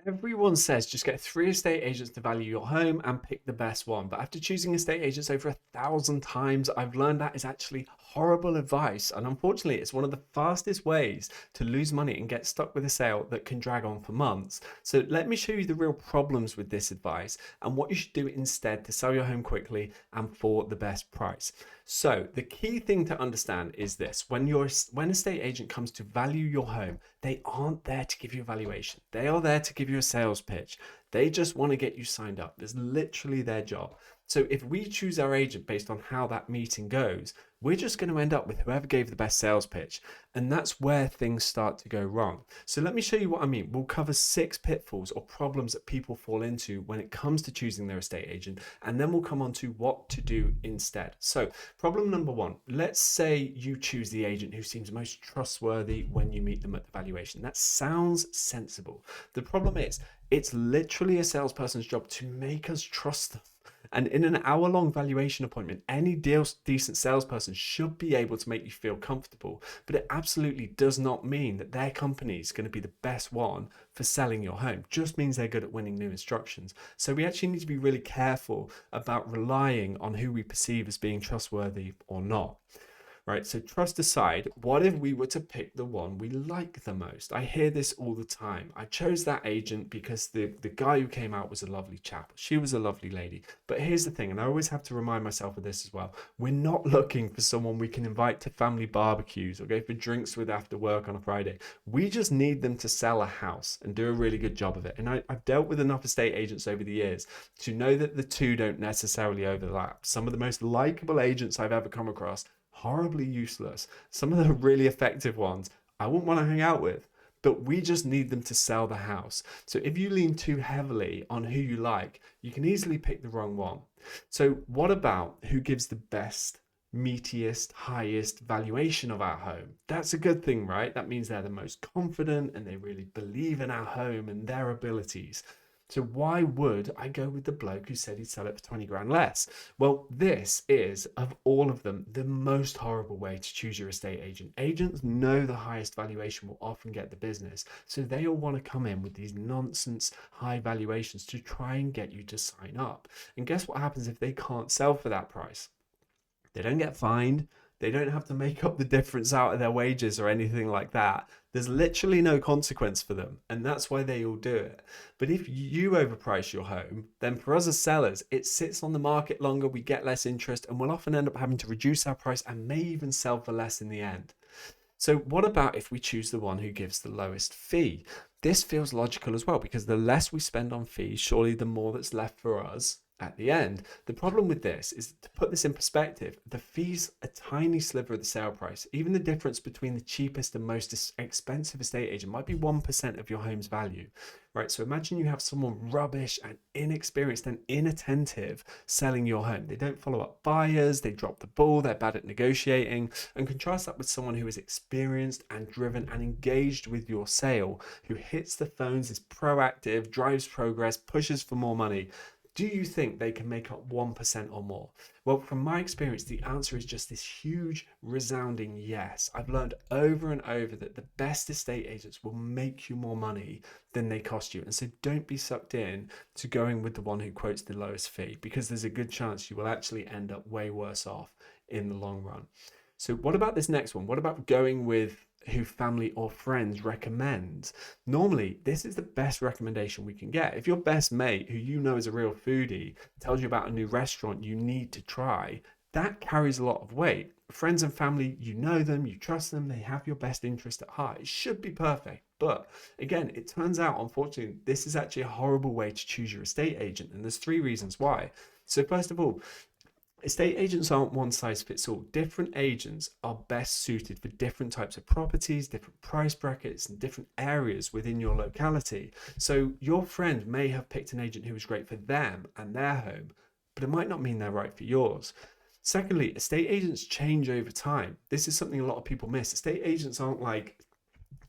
Everyone says just get three estate agents to value your home and pick the best one. But after choosing estate agents over 1,000 times, I've learned that is actually horrible advice. And unfortunately, it's one of the fastest ways to lose money and get stuck with a sale that can drag on for months. So let me show you the real problems with this advice and what you should do instead to sell your home quickly and for the best price. So the key thing to understand is this: when when estate agent comes to value your home, they aren't there to give you a valuation. They are there to give you a sales pitch. They just want to get you signed up. That's literally their job. So if we choose our agent based on how that meeting goes, we're just going to end up with whoever gave the best sales pitch. And that's where things start to go wrong. So let me show you what I mean. We'll cover 6 pitfalls or problems that people fall into when it comes to choosing their estate agent. And then we'll come on to what to do instead. So problem number 1, let's say you choose the agent who seems most trustworthy when you meet them at the valuation. That sounds sensible. The problem is, it's literally a salesperson's job to make us trust them. And in an hour-long valuation appointment, any decent salesperson should be able to make you feel comfortable, but it absolutely does not mean that their company is going to be the best one for selling your home. It just means they're good at winning new instructions. So we actually need to be really careful about relying on who we perceive as being trustworthy or not. Right, so trust aside, what if we were to pick the one we like the most? I hear this all the time. I chose that agent because the guy who came out was a lovely chap. She was a lovely lady. But here's the thing, and I always have to remind myself of this as well. We're not looking for someone we can invite to family barbecues or go for drinks with after work on a Friday. We just need them to sell a house and do a really good job of it. And I've dealt with enough estate agents over the years to know that the two don't necessarily overlap. Some of the most likable agents I've ever come across, horribly useless. Some of the really effective ones I wouldn't want to hang out with, but we just need them to sell the house. So if you lean too heavily on who you like, you can easily pick the wrong one. So what about who gives the best, meatiest, highest valuation of our home? That's a good thing, right? That means they're the most confident and they really believe in our home and their abilities. So why would I go with the bloke who said he'd sell it for 20 grand less? Well, this is, of all of them, the most horrible way to choose your estate agent. Agents know the highest valuation will often get the business, so they all want to come in with these nonsense high valuations to try and get you to sign up. And guess what happens if they can't sell for that price? They don't get fined. They don't have to make up the difference out of their wages or anything like that. There's literally no consequence for them, and that's why they all do it. But if you overprice your home, then for us as sellers, it sits on the market longer, we get less interest, and we'll often end up having to reduce our price and may even sell for less in the end. So what about if we choose the one who gives the lowest fee? This feels logical as well, because the less we spend on fees, surely the more that's left for us at the end. The problem with this is, to put this in perspective, the fee's a tiny sliver of the sale price. Even the difference between the cheapest and most expensive estate agent might be 1% of your home's value, right? So imagine you have someone rubbish and inexperienced and inattentive selling your home. They don't follow up buyers, they drop the ball, they're bad at negotiating, and contrast that with someone who is experienced and driven and engaged with your sale, who hits the phones, is proactive, drives progress, pushes for more money. Do you think they can make up 1% or more? Well, from my experience, the answer is just this huge, resounding yes. I've learned over and over that the best estate agents will make you more money than they cost you. And so don't be sucked in to going with the one who quotes the lowest fee, because there's a good chance you will actually end up way worse off in the long run. So what about this next one? What about going with who family or friends recommend? Normally, this is the best recommendation we can get. If your best mate, who you know is a real foodie, tells you about a new restaurant you need to try, that carries a lot of weight. Friends and family, you know them, you trust them, they have your best interest at heart. It should be perfect. But again, it turns out, unfortunately, this is actually a horrible way to choose your estate agent. And there's 3 reasons why. So first of all, estate agents aren't one size fits all. Different agents are best suited for different types of properties, different price brackets, and different areas within your locality. So your friend may have picked an agent who was great for them and their home, but it might not mean they're right for yours. Secondly, estate agents change over time. This is something a lot of people miss. Estate agents aren't like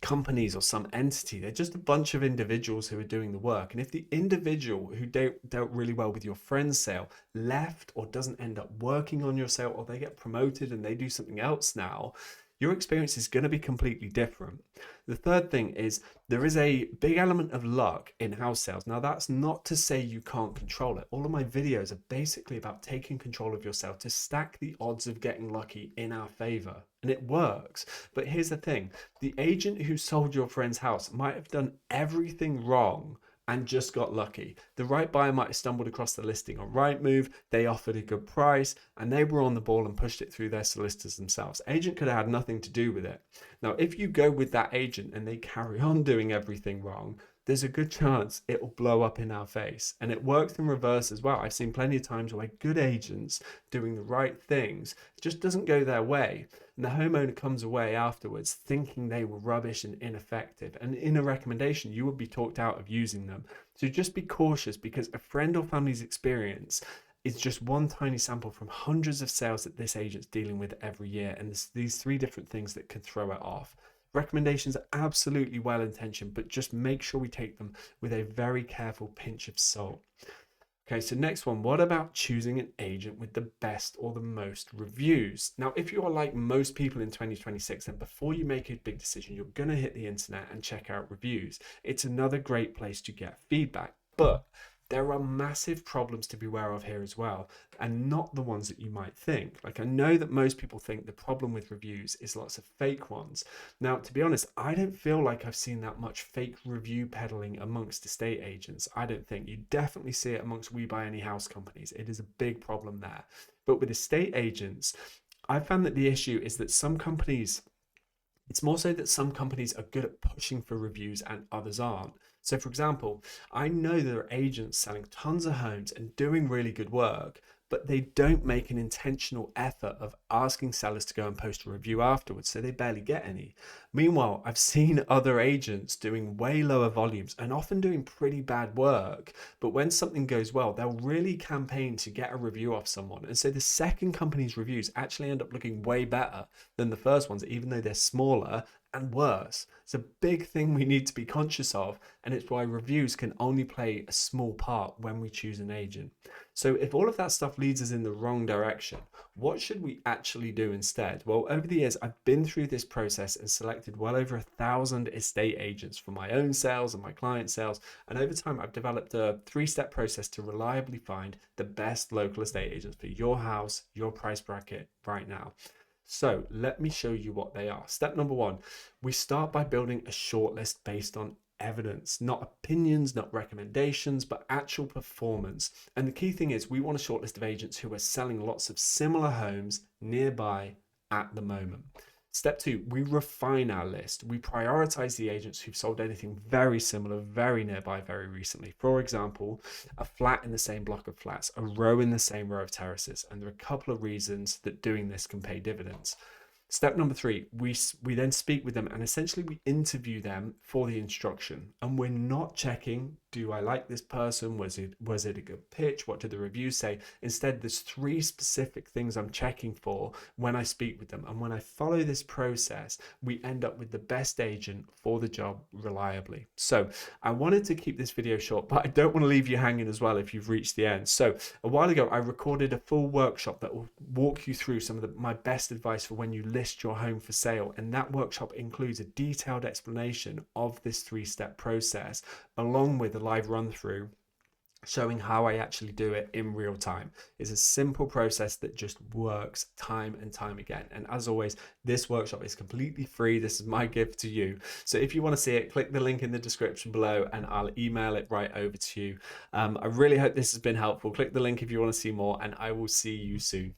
companies or some entity. They're just a bunch of individuals who are doing the work. And if the individual who dealt really well with your friend's sale left or doesn't end up working on your sale, or they get promoted and they do something else now, your experience is going to be completely different. The third thing is there is a big element of luck in house sales. Now, that's not to say you can't control it. All of my videos are basically about taking control of yourself to stack the odds of getting lucky in our favor. And it works. But here's the thing, the agent who sold your friend's house might have done everything wrong and just got lucky. The right buyer might have stumbled across the listing on Rightmove, they offered a good price, and they were on the ball and pushed it through their solicitors themselves. Agent could have had nothing to do with it. Now, if you go with that agent and they carry on doing everything wrong, there's a good chance it will blow up in our face. And it works in reverse as well. I've seen plenty of times where good agents doing the right things just doesn't go their way. And the homeowner comes away afterwards thinking they were rubbish and ineffective. And in a recommendation, you would be talked out of using them. So just be cautious, because a friend or family's experience is just one tiny sample from hundreds of sales that this agent's dealing with every year. And there's these three different things that can throw it off. Recommendations are absolutely well intentioned, but just make sure we take them with a very careful pinch of salt. Okay, so next one, what about choosing an agent with the best or the most reviews? Now, if you are like most people in 2026, then before you make a big decision, you're going to hit the internet and check out reviews. It's another great place to get feedback, but there are massive problems to be aware of here as well, and not the ones that you might think. Like, I know that most people think the problem with reviews is lots of fake ones. Now, to be honest, I don't feel like I've seen that much fake review peddling amongst estate agents. I don't think. You definitely see it amongst We Buy Any House companies. It is a big problem there. But with estate agents, I found that the issue is that it's more so that some companies are good at pushing for reviews and others aren't. So for example, I know there are agents selling tons of homes and doing really good work, but they don't make an intentional effort of asking sellers to go and post a review afterwards, so they barely get any. Meanwhile, I've seen other agents doing way lower volumes and often doing pretty bad work, but when something goes well, they'll really campaign to get a review off someone. And so the second company's reviews actually end up looking way better than the first ones, even though they're smaller and worse. It's a big thing we need to be conscious of, and it's why reviews can only play a small part when we choose an agent. So if all of that stuff leads us in the wrong direction, what should we actually do instead? Well, over the years, I've been through this process and selected well over 1,000 estate agents for my own sales and my client sales. And over time, I've developed a 3-step process to reliably find the best local estate agents for your house, your price bracket right now. So let me show you what they are. Step number 1, we start by building a shortlist based on evidence, not opinions, not recommendations, but actual performance. And the key thing is we want a shortlist of agents who are selling lots of similar homes nearby at the moment. Step 2, we refine our list. We prioritize the agents who've sold anything very similar, very nearby, very recently. For example, a flat in the same block of flats, a row in the same row of terraces. And there are a couple of reasons that doing this can pay dividends. Step number 3, we then speak with them and essentially we interview them for the instruction. And we're not checking, do I like this person? Was it a good pitch? What did the reviews say? Instead, there's 3 specific things I'm checking for when I speak with them. And when I follow this process, we end up with the best agent for the job reliably. So I wanted to keep this video short, but I don't want to leave you hanging as well if you've reached the end. So a while ago, I recorded a full workshop that will walk you through some of my best advice for when you list your home for sale. And that workshop includes a detailed explanation of this 3-step process, along with a live run through showing how I actually do it in real time. It's a simple process that just works time and time again. And as always, this workshop is completely free. This is my gift to you. So if you want to see it, click the link in the description below and I'll email it right over to you. I really hope this has been helpful. Click the link if you want to see more, and I will see you soon.